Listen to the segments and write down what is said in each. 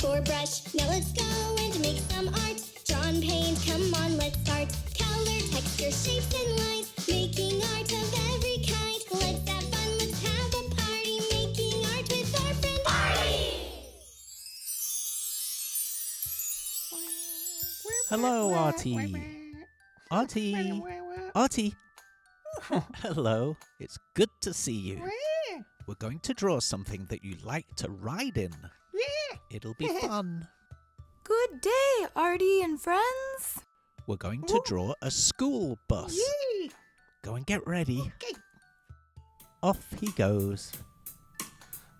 for brush. Now let's go and make some art. Draw and paint, come on, let's start. Color, texture, shapes, and lines. Making art of every kind. Let's have fun, let's have a party. Making art with our friend Artie. Hello, Artie. Artie. Artie. Hello. It's good to see you. We're going to draw something that you like to ride in. It'll be fun. Good day, Artie and friends. We're going to draw a school bus. Go and get ready. Okay. Off he goes.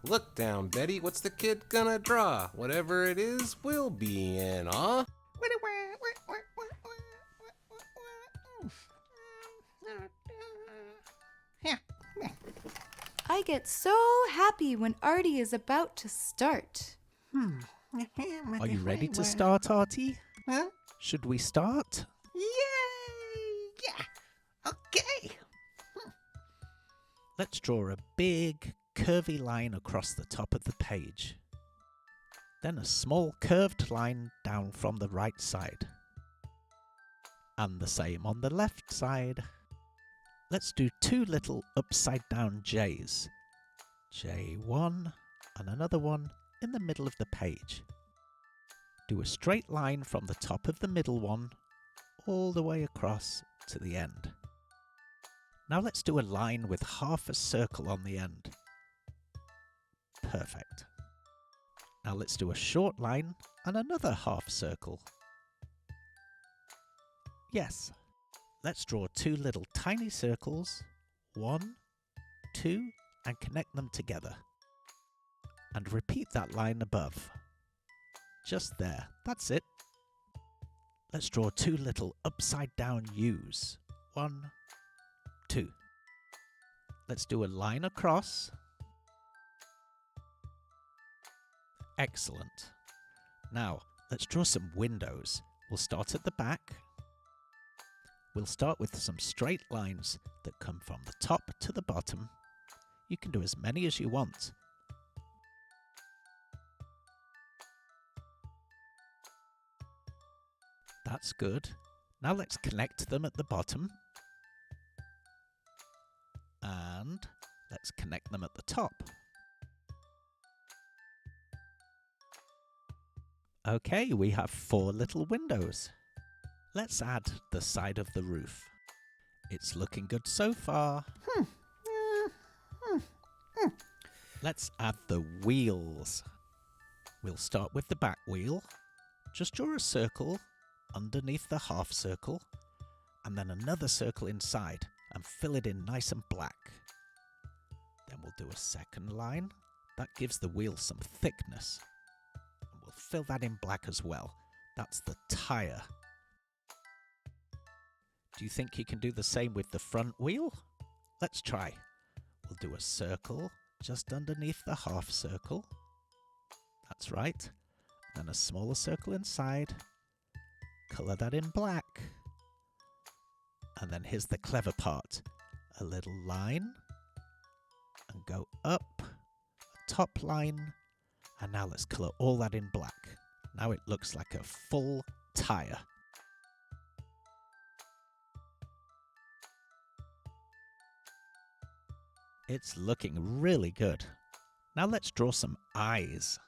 Look down, Betty. What's the kid gonna draw? Whatever it is, we'll be in awe. I get so happy when Artie is about to start. Are you ready to start, Artie? Huh? Should we start? Yay! Yeah. Okay. Let's draw a big, curvy line across the top of the page. Then a small curved line down from the right side. And the same on the left side. Let's do two little upside down J's. J1 and another one in the middle of the page. Do a straight line from the top of the middle one all the way across to the end. Now let's do a line with half a circle on the end. Perfect. Now let's do a short line and another half circle. Yes. Let's draw two little tiny circles, 1, 2, and connect them together. And repeat that line above. Just there, that's it. Let's draw two little upside down U's, 1, 2. Let's do a line across. Excellent. Now, let's draw some windows. We'll start at the back. We'll start with some straight lines that come from the top to the bottom. You can do as many as you want. That's good. Now let's connect them at the bottom. And let's connect them at the top. Okay, we have 4 little windows. Let's add the side of the roof. It's looking good so far. Let's add the wheels. We'll start with the back wheel. Just draw a circle underneath the half circle and then another circle inside and fill it in nice and black. Then we'll do a second line. That gives the wheel some thickness. And we'll fill that in black as well. That's the tyre. Do you think you can do the same with the front wheel? Let's try. We'll do a circle just underneath the half circle. That's right. Then a smaller circle inside. Colour that in black. And then here's the clever part. A little line. And go up. A top line. And now let's colour all that in black. Now it looks like a full tyre. It's looking really good. Now let's draw some eyes.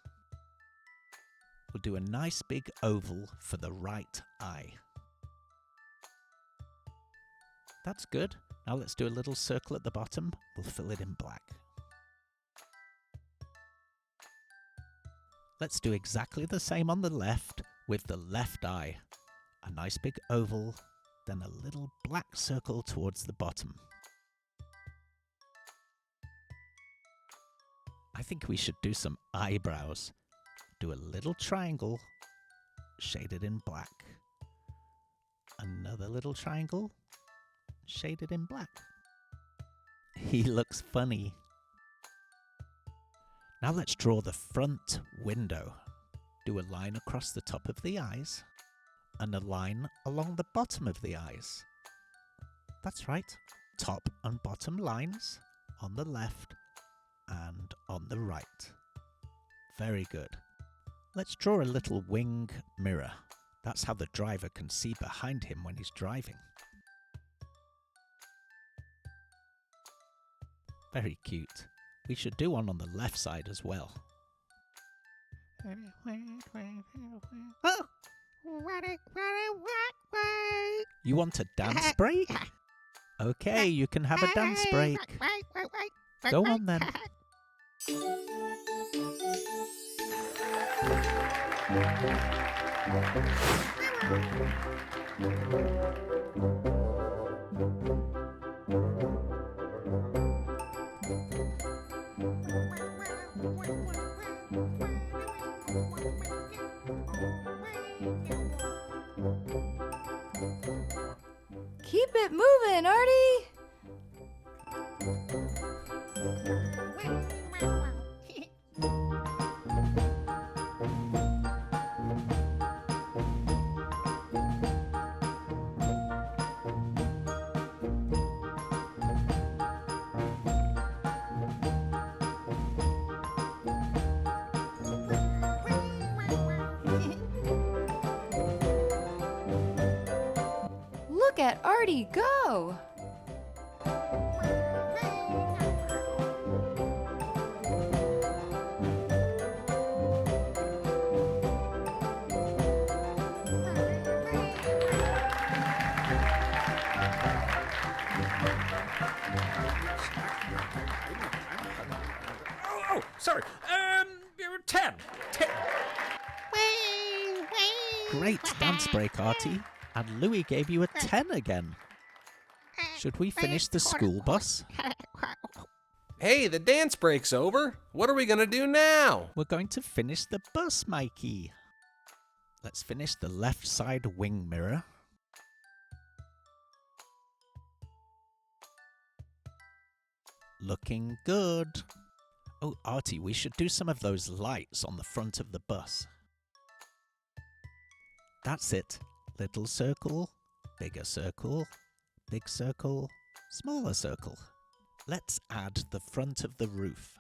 We'll do a nice big oval for the right eye. That's good. Now let's do a little circle at the bottom. We'll fill it in black. Let's do exactly the same on the left with the left eye. A nice big oval, then a little black circle towards the bottom. I think we should do some eyebrows. Do a little triangle, shaded in black. Another little triangle, shaded in black. He looks funny. Now let's draw the front window. Do a line across the top of the eyes and a line along the bottom of the eyes. That's right. Top and bottom lines on the left and on the right. Very good. Let's draw a little wing mirror. That's how the driver can see behind him when he's driving. Very cute. We should do one on the left side as well. You want a dance break? Okay, you can have a dance break. Go on then. Keep it moving, Artie! Look at Artie go! Oh, sorry. 10. Great dance break, Artie. And Louis gave you a 10 again. Should we finish the school bus? Hey, the dance break's over. What are we gonna do now? We're going to finish the bus, Mikey. Let's finish the left side wing mirror. Looking good. Oh, Artie, we should do some of those lights on the front of the bus. That's it. Little circle, bigger circle, big circle, smaller circle. Let's add the front of the roof.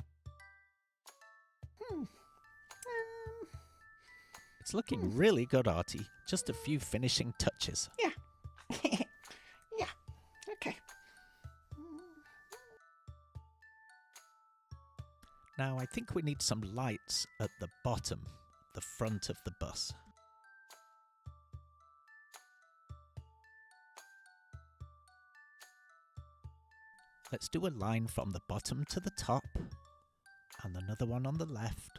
It's looking really good, Artie. Just a few finishing touches. Yeah. Yeah. Okay. Now I think we need some lights at the bottom, the front of the bus. Let's do a line from the bottom to the top, and another one on the left.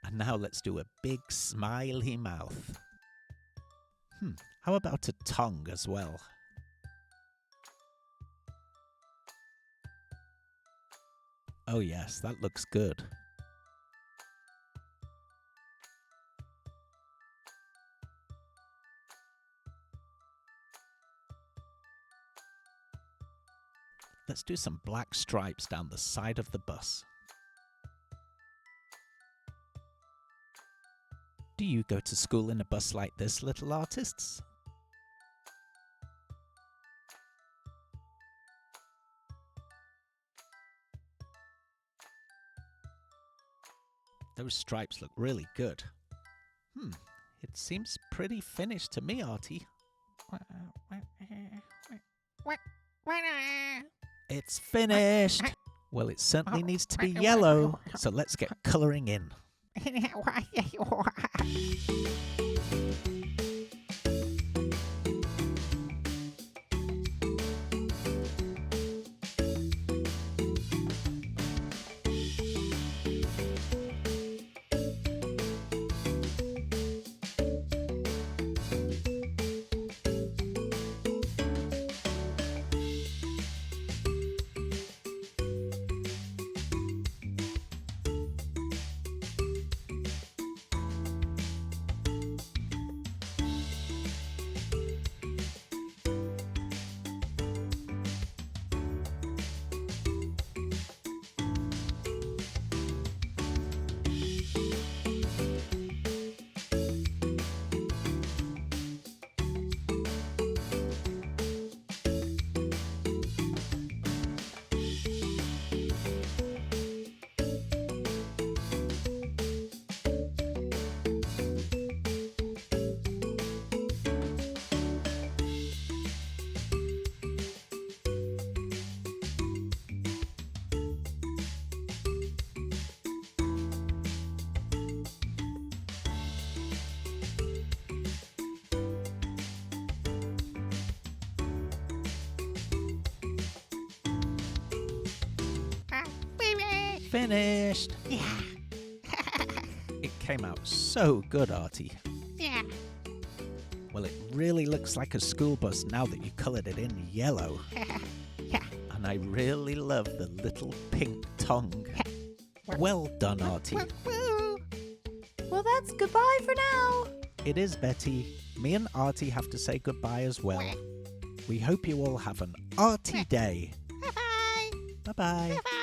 And now let's do a big smiley mouth. How about a tongue as well? Oh yes, that looks good. Let's do some black stripes down the side of the bus. Do you go to school in a bus like this, little artists? Those stripes look really good. It seems pretty finished to me, Artie. It's finished! Well, it certainly needs to be yellow, so let's get colouring in. Finished! Yeah. It came out so good, Artie. Yeah. Well, it really looks like a school bus now that you coloured it in yellow. Yeah. And I really love the little pink tongue. Well done, Artie. Well, that's goodbye for now. It is, Betty. Me and Artie have to say goodbye as well. We hope you all have an Artie day. Bye-bye. Bye-bye. Bye-bye.